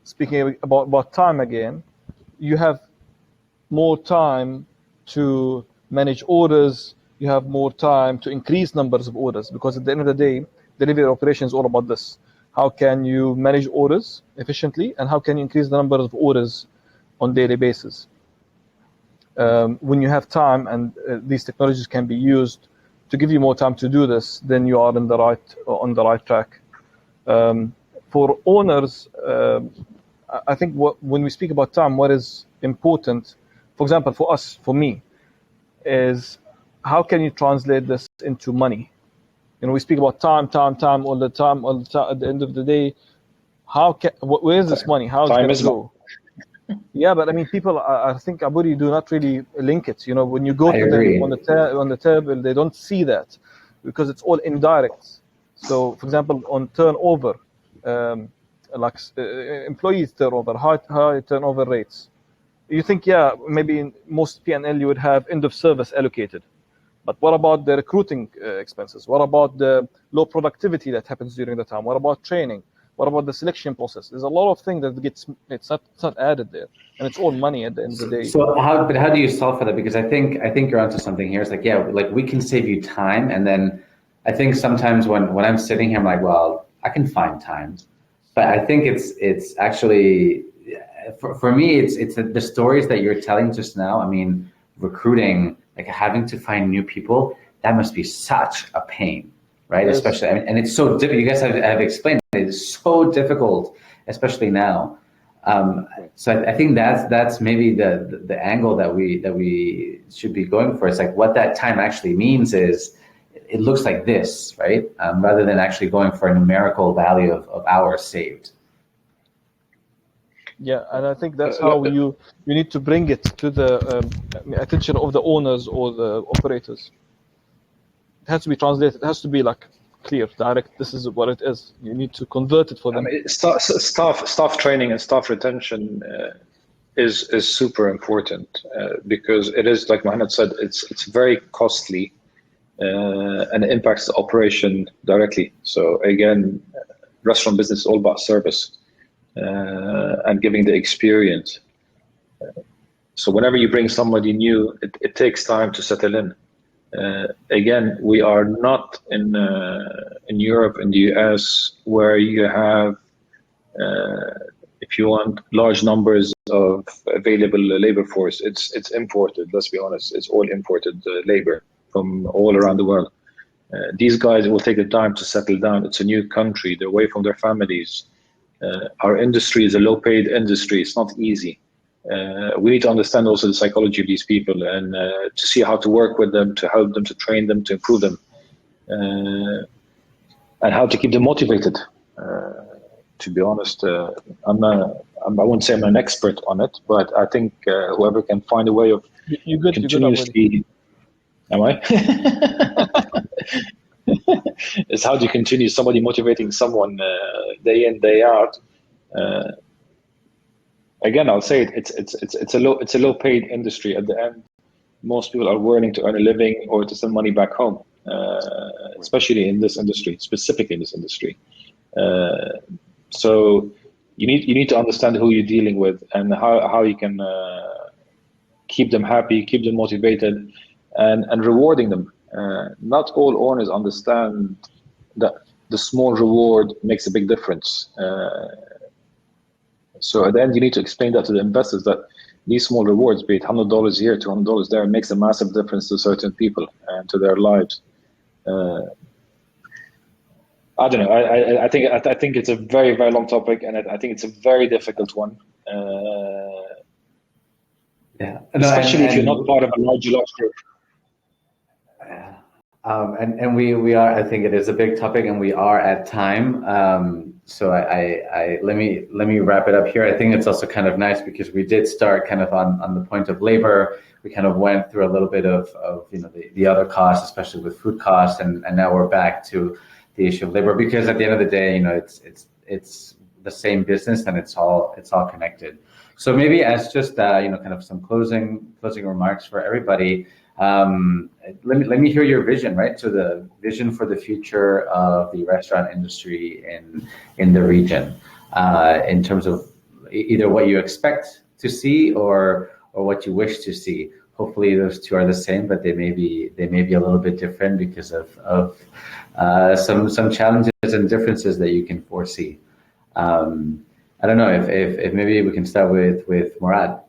speaking about time again, you have more time to manage orders, you have more time to increase numbers of orders, because at the end of the day, delivery operation is all about this. How can you manage orders efficiently, and how can you increase the number of orders on a daily basis? When you have time and these technologies can be used to give you more time to do this, then you are on the right track. For owners, I think when we speak about time, what is important, for example, for us, for me, is how can you translate this into money? You know, we speak about time all the time. At the end of the day, where is this money? How is it going to go? Yeah, but I mean, people, I think, Aburi, do not really link it. You know, when you go to them on the table, they don't see that because it's all indirect. So, for example, on turnover, employees turnover, high turnover rates. You think, maybe in most P&L you would have end of service allocated. But what about the recruiting expenses? What about the low productivity that happens during the time? What about training? What about the selection process? There's a lot of things that it's not added there, and it's all money at the end of the day. So how do you solve for that? Because I think you're onto something here. It's like, we can save you time, and then I think sometimes when I'm sitting here, I'm like, well, I can find time, but I think it's actually for me, it's the stories that you're telling just now. I mean, recruiting, like having to find new people, that must be such a pain, right? Yes. Especially, and it's so difficult. You guys have explained it is so difficult, especially now. So I think that's maybe the angle that we should be going for. It's like what that time actually means is it looks like this, right? Rather than actually going for a numerical value of hours saved. Yeah, and I think that's how you need to bring it to the attention of the owners or the operators. It has to be translated. It has to be like clear, direct. This is what it is. You need to convert it for them. I mean, staff training and staff retention is super important because it is, like Mohannad said, it's very costly and it impacts the operation directly. So again, restaurant business is all about service. And giving the experience. So whenever you bring somebody new, it takes time to settle in. Again, we are not in Europe and the US where you have, if you want, large numbers of available labor force. It's imported. Let's be honest. It's all imported labor from all around the world. These guys will take the time to settle down. It's a new country. They're away from their families. Our industry is a low-paid industry. It's not easy. We need to understand also the psychology of these people and to see how to work with them, to help them, to train them, to improve them, and how to keep them motivated. To be honest, I wouldn't say I'm an expert on it, but I think whoever can find a way of continuously... Am I? It's how do you continue somebody motivating someone day in, day out. Again, I'll say it's a low paid industry. At the end, most people are willing to earn a living or to send money back home, especially in this industry, specifically in this industry. So you need to understand who you're dealing with and how you can keep them happy, keep them motivated, and rewarding them. Not all owners understand the the small reward makes a big difference. So at the end, you need to explain that to the investors that these small rewards, be it $100 here, $200 there, makes a massive difference to certain people and to their lives. I don't know. I think it's a very, very long topic, and I think it's a very difficult one. Yeah, especially if you're not part of a large group. And we are. I think it is a big topic, and we are at time. So let me wrap it up here. I think it's also kind of nice because we did start kind of on the point of labor. We kind of went through a little bit of the other costs, especially with food costs, and now we're back to the issue of labor, because at the end of the day, it's the same business, and it's all connected. So maybe as just kind of some closing remarks for everybody. Let me hear your vision, right? So the vision for the future of the restaurant industry in the region, in terms of either what you expect to see or what you wish to see. Hopefully those two are the same, but they may be a little bit different because of some challenges and differences that you can foresee. I don't know if maybe we can start with Morad.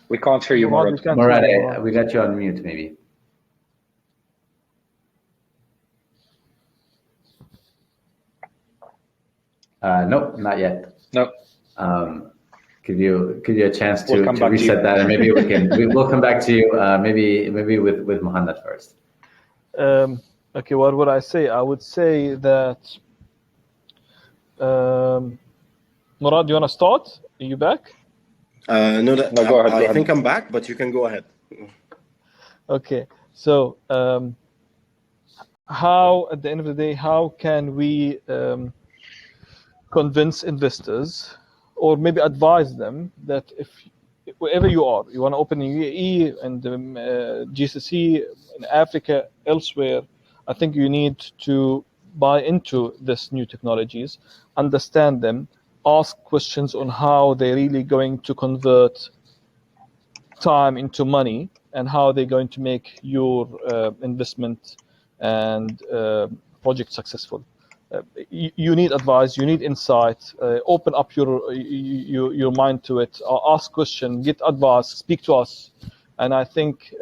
We can't hear you, Morad. Morad, we got you on mute, maybe. Nope, not yet. No. Give you a chance to reset that, and maybe we'll come back to you. Maybe with Mohannad first. Okay, what would I say? I would say that Morad, you want to start? Are you back? No, go ahead. I think I'm back, but you can go ahead. Okay, so how, at the end of the day, how can we convince investors, or maybe advise them that if wherever you are, you want to open in UAE and GCC, in Africa, elsewhere, I think you need to buy into this new technologies, understand them, ask questions on how they're really going to convert time into money, and how they're going to make your investment and project successful. You need advice, you need insight, open up your mind to it, ask questions, get advice, speak to us. And I think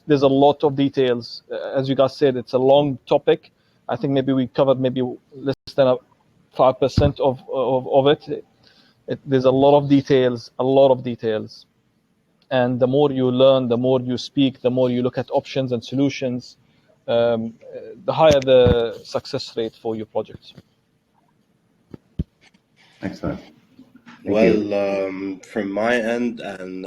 there's a lot of details. As you guys said, it's a long topic. I think maybe we covered maybe less than 5% of it. There's a lot of details, and the more you learn, the more you speak, the more you look at options and solutions, the higher the success rate for your projects. Excellent. From my end, and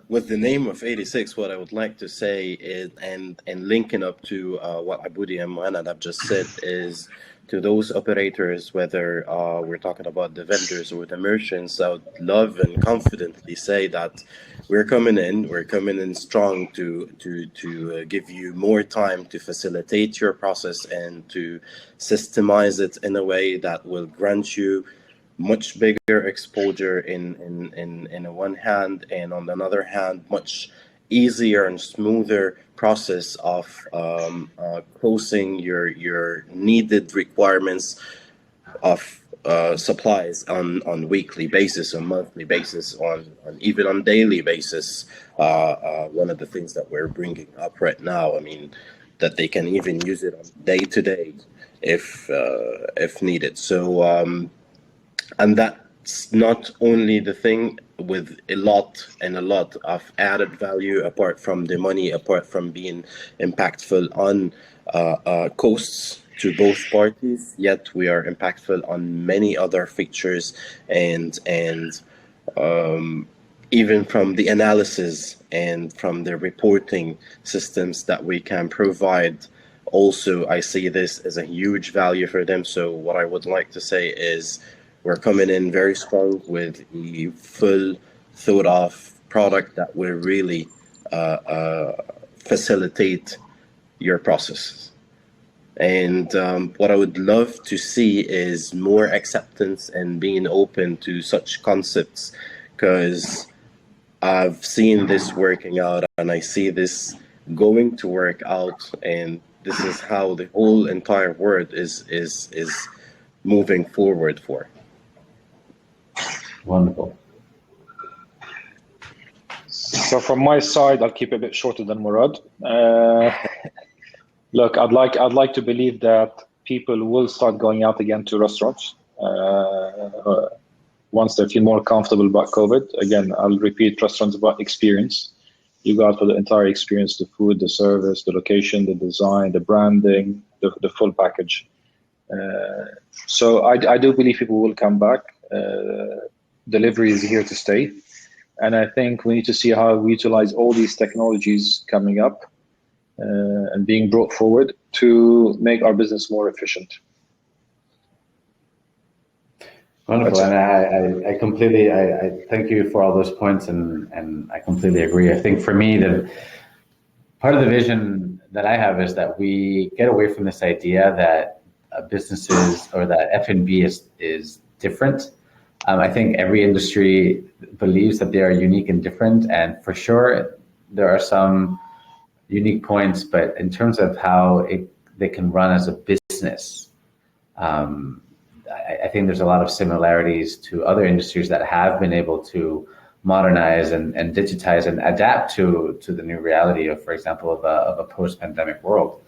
with the name of 86, what I would like to say is, and linking up to what Aboudi and Mohannad have just said, is to those operators, whether we're talking about the vendors or the merchants, I would love and confidently say that we're coming in strong to give you more time to facilitate your process and to systemize it in a way that will grant you much bigger exposure in one hand, and on the other hand, much easier and smoother process of closing your needed requirements of supplies on weekly basis, on monthly basis, on even on daily basis. One of the things that we're bringing up right now, I mean, that they can even use it on day to day if needed. So and that's not only the thing, with a lot of added value apart from the money, apart from being impactful on costs to both parties, yet we are impactful on many other features and even from the analysis and from the reporting systems that we can provide. Also, I see this as a huge value for them. So what I would like to say is, we're coming in very strong with a full thought of product that will really facilitate your processes. And what I would love to see is more acceptance and being open to such concepts, because I've seen this working out, and I see this going to work out, and this is how the whole entire world is moving forward for. Wonderful. So from my side, I'll keep it a bit shorter than Morad. Look, I'd like to believe that people will start going out again to restaurants once they feel more comfortable about COVID. Again, I'll repeat, restaurants about experience. You go out for the entire experience: the food, the service, the location, the design, the branding, the full package. So I do believe people will come back. Delivery is here to stay. And I think we need to see how we utilize all these technologies coming up and being brought forward to make our business more efficient. Wonderful, and I completely I thank you for all those points, and I completely agree. I think for me, the part of the vision that I have is that we get away from this idea that businesses or that F&B is different. I think every industry believes that they are unique and different, and for sure there are some unique points, but in terms of how they can run as a business, I think there's a lot of similarities to other industries that have been able to modernize and digitize and adapt to the new reality of, for example, of a post-pandemic world.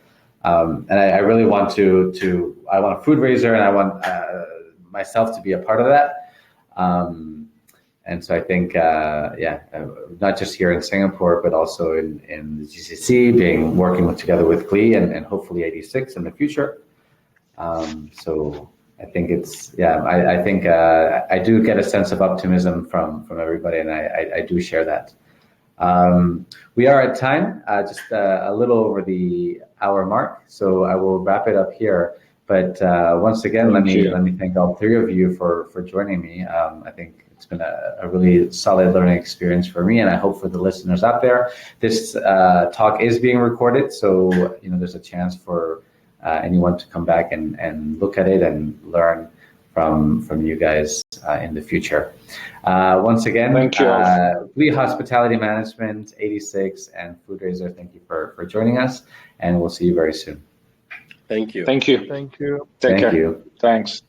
And I really want I want Foodrazer, and I want myself to be a part of that. And so I think, not just here in Singapore, but also in the GCC, working together with Glee and hopefully 86 in the future. So I think I think I do get a sense of optimism from everybody, and I do share that. We are at time, just a little over the hour mark, so I will wrap it up here. But once again, let me thank all three of you for joining me. I think it's been a really solid learning experience for me, and I hope for the listeners out there. This talk is being recorded, so there's a chance for anyone to come back and look at it and learn from you guys in the future. Once again, thank you. Glee Hospitality Management, 86, and Foodrazer, thank you for joining us, and we'll see you very soon. Thank you. Thank you. Thank you. Take care. Thank you. Thanks.